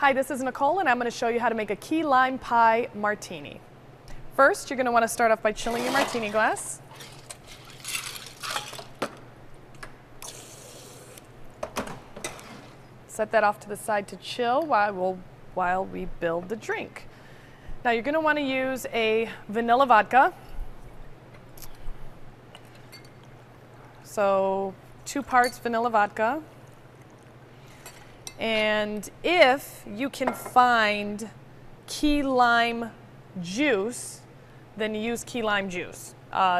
Hi, this is Nicole and I'm going to show you how to make a key lime pie martini. First, you're going to want to start off by chilling your martini glass. Set that off to the side to chill while we build the drink. Now you're going to want to use a vanilla vodka. So 2 parts vanilla vodka. And if you can find key lime juice, then use key lime juice.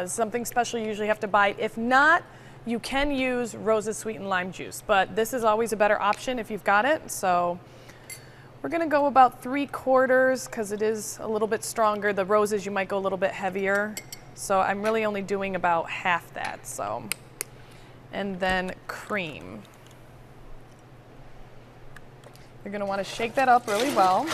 Something special you usually have to buy. If not, you can use roses sweetened lime juice, but this is always a better option if you've got it. So we're gonna go about 3/4 because it is a little bit stronger. The roses, you might go a little bit heavier. So I'm really only doing about half that. So, and then cream. You're gonna wanna shake that up really well.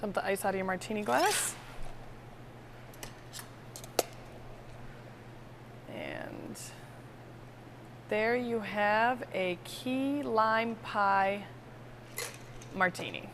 Dump the ice out of your martini glass. And there you have a key lime pie martini.